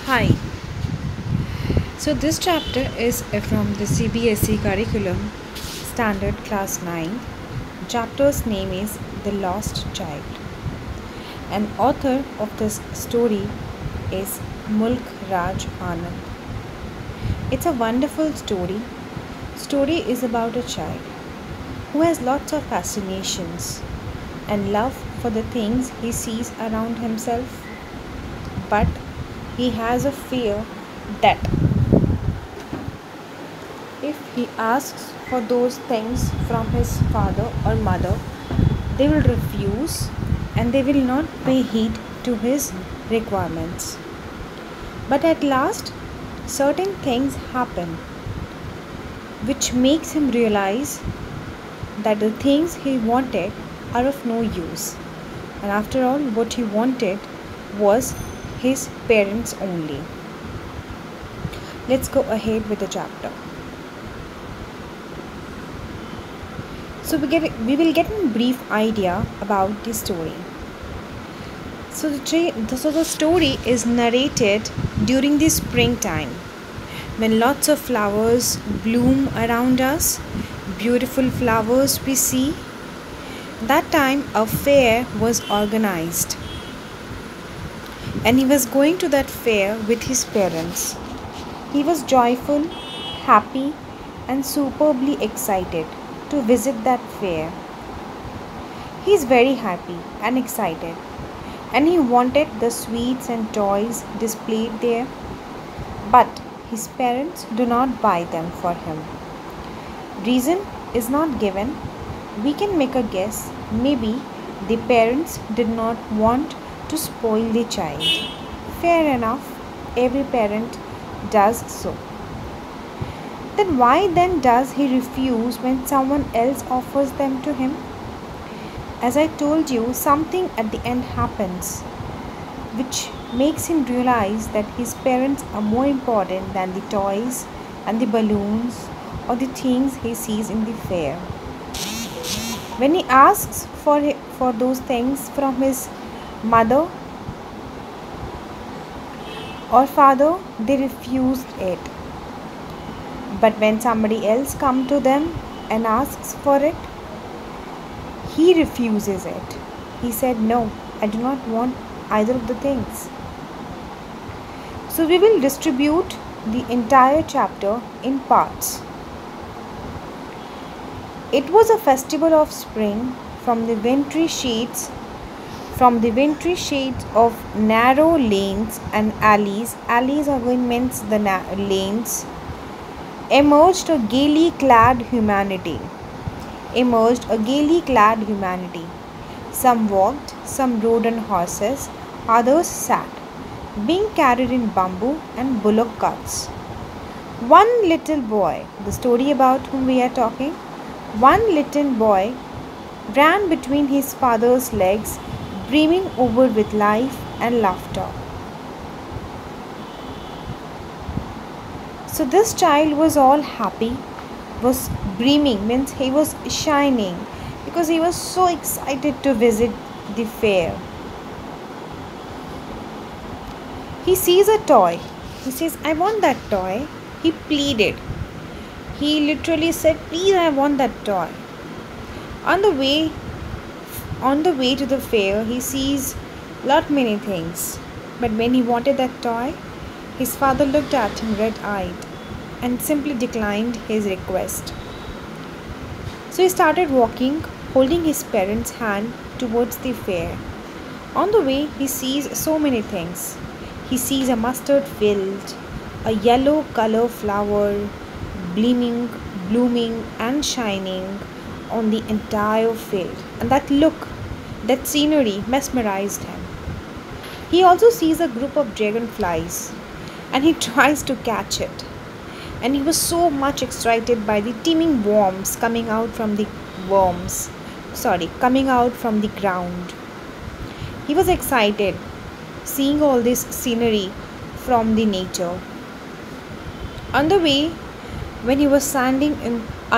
Hi. So this chapter is from the CBSE curriculum, Standard Class 9. Chapter's name is The Lost Child. And author of this story is Mulk Raj Anand. It's a wonderful story. Story is about a child who has lots of fascinations and love for the things he sees around himself, but he has a fear that if he asks for those things from his father or mother, they will refuse and they will not pay heed to his requirements. But at last, certain things happen which makes him realize that the things he wanted are of no use. And after all, what he wanted was his parents only. Let's go ahead with the chapter. So we will get a brief idea about the story. So the story is narrated during the springtime, when lots of flowers bloom around us, beautiful flowers we see. That time a fair was organized, and he was going to that fair with his parents. He was joyful, happy, and superbly excited to visit that fair. He is very happy and excited, and he wanted the sweets and toys displayed there, but his parents do not buy them for him. Reason is not given. We can make a guess. Maybe the parents did not want to spoil the child. Fair enough, every parent does so. Then why then does he refuse when someone else offers them to him? As I told you, something at the end happens which makes him realize that his parents are more important than the toys and the balloons or the things he sees in the fair. When he asks for those things from his mother or father, they refused it. But when somebody else comes to them and asks for it, he refuses it. He said, "No, I do not want either of the things." So we will distribute the entire chapter in parts. It was a festival of spring. From the wintry shades of narrow lanes and alleys are going means the lanes, emerged a gaily clad humanity. Some walked, some rode on horses, others sat, being carried in bamboo and bullock carts. One little boy, the story about whom we are talking, one little boy ran between his father's legs, brimming over with life and laughter. So this child was all happy, was brimming, means he was shining, because he was so excited to visit the fair. He sees a toy. He says, "I want that toy." He pleaded. He literally said, "Please, I want that toy." On the way to the fair, he sees lot many things. But when he wanted that toy, his father looked at him red-eyed and simply declined his request. So he started walking, holding his parents' hand towards the fair. On the way, he sees so many things. He sees a mustard field, a yellow color flower, blooming and shining on the entire field. And that scenery mesmerized him. He also sees a group of dragonflies, and he tries to catch it. And he was so much excited by the teeming worms coming out from the ground. He was excited seeing all this scenery from the nature. On the way, when he was standing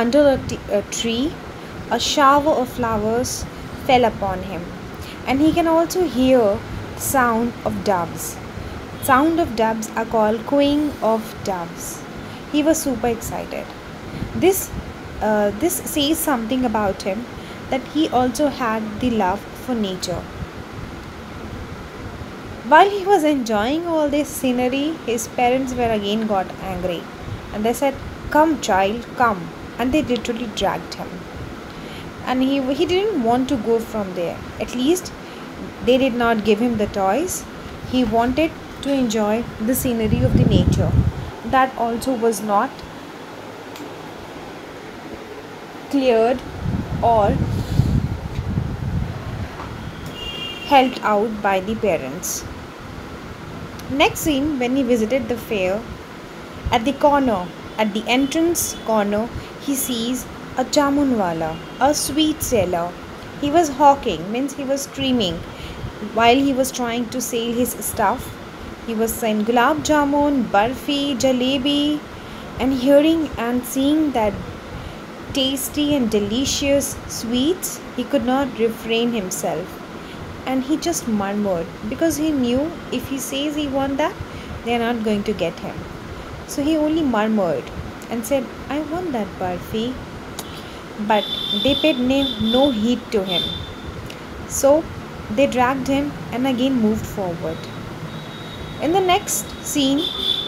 under a tree, a shower of flowers fell upon him, and he can also hear the sound of doves. Sound of doves are called cooing of doves. He was super excited. This this says something about him, that he also had the love for nature. While he was enjoying all this scenery, his parents were again got angry, and they said, "Come, child, come." And they literally dragged him. And he didn't want to go from there. At least they did not give him the toys. He wanted to enjoy the scenery of the nature. That also was not cleared or helped out by the parents. Next scene, when he visited the fair, at the corner, at the entrance corner, he sees a jamunwala, a sweet seller. He was hawking, means he was streaming while he was trying to sell his stuff. He was saying gulab jamun, barfi, jalebi, and hearing and seeing that tasty and delicious sweets, he could not refrain himself. And he just murmured, because he knew if he says he want that, they are not going to get him. So he only murmured and said, "I want that barfi." But they paid no heed to him. So they dragged him and again moved forward. In the next scene,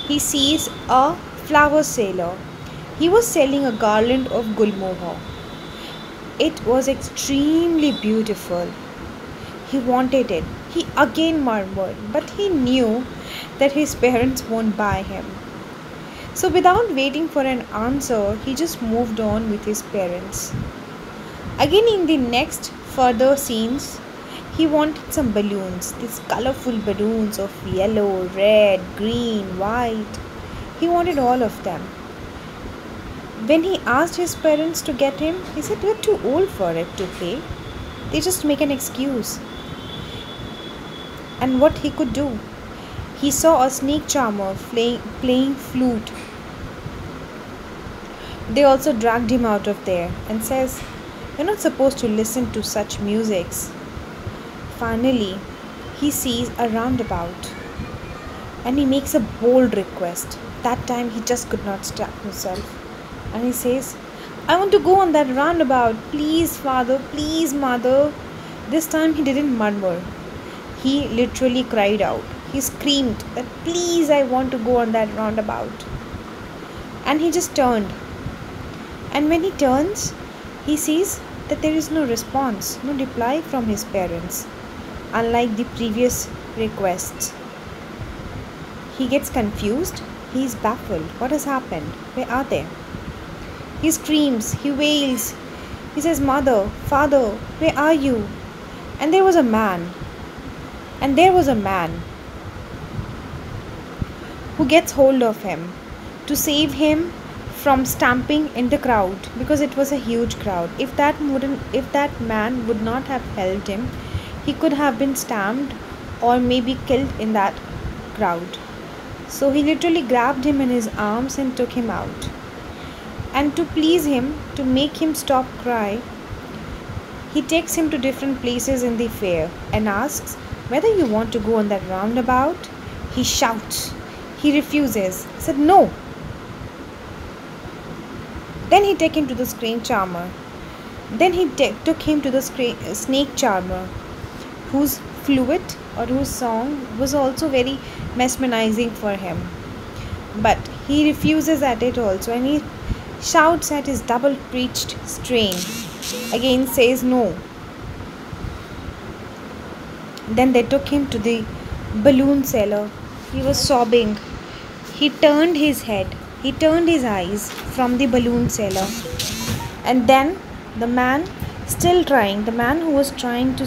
he sees a flower seller. He was selling a garland of gulmohar. It was extremely beautiful. He wanted it. He again murmured, but he knew that his parents won't buy him. So, without waiting for an answer, he just moved on with his parents. Again, in the next further scenes, he wanted some balloons, these colorful balloons of yellow, red, green, white. He wanted all of them. When he asked his parents to get him, he said, "You're too old for it to pay." They just make an excuse. And what he could do? He saw a snake charmer playing flute. They also dragged him out of there and says, "You're not supposed to listen to such musics." Finally, he sees a roundabout and he makes a bold request. That time he just could not stop himself. And he says, "I want to go on that roundabout. Please, father, please, mother." This time he didn't murmur. He literally cried out. He screamed that, "Please, I want to go on that roundabout." And he just turned. And when he turns, he sees that there is no response, no reply from his parents, unlike the previous requests. He gets confused. He is baffled. What has happened? Where are they? He screams. He wails. He says, "Mother, father, where are you?" And there was a man. And there was a man who gets hold of him to save him from stamping in the crowd, because it was a huge crowd. If that man would not have helped him, he could have been stamped or maybe killed in that crowd. So he literally grabbed him in his arms and took him out. And to please him, to make him stop cry, he takes him to different places in the fair and asks whether you want to go on that roundabout. He shouts. He refuses. He said no. Then he took him to the snake charmer. Then he took him to the snake charmer, whose flute or whose song was also very mesmerizing for him. But he refuses at it also, and he shouts at his double pitched strain. Again says no. Then they took him to the balloon seller. He was sobbing. He turned his head. He turned his eyes from the balloon seller. And then the man, still trying, the man who was trying to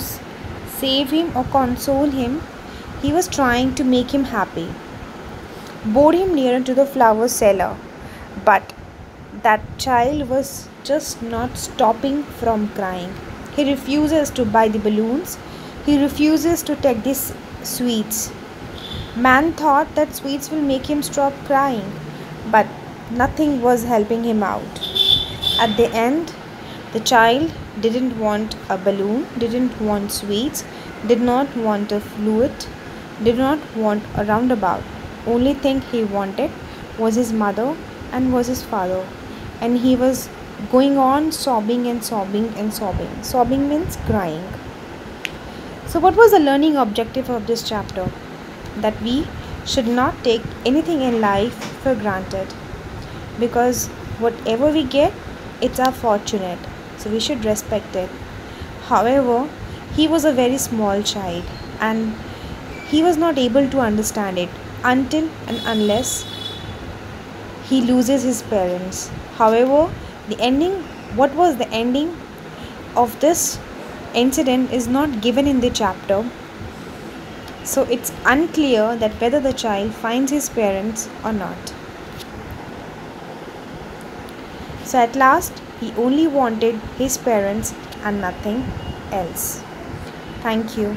save him or console him, he was trying to make him happy, bore him nearer to the flower seller. But that child was just not stopping from crying. He refuses to buy the balloons. He refuses to take these sweets. Man thought that sweets will make him stop crying, but nothing was helping him out. At the end, the child didn't want a balloon, didn't want sweets, did not want a flute, did not want a roundabout. Only thing he wanted was his mother and was his father. And he was going on sobbing and sobbing and sobbing. Sobbing means crying. So, what was the learning objective of this chapter? That we should not take anything in life for granted, because whatever we get, it's our fortunate, so we should respect it. However, he was a very small child and he was not able to understand it until and unless he loses his parents. However, the ending, what was the ending of this incident, is not given in the chapter, so it's unclear that whether the child finds his parents or not. So at last, he only wanted his parents and nothing else. Thank you.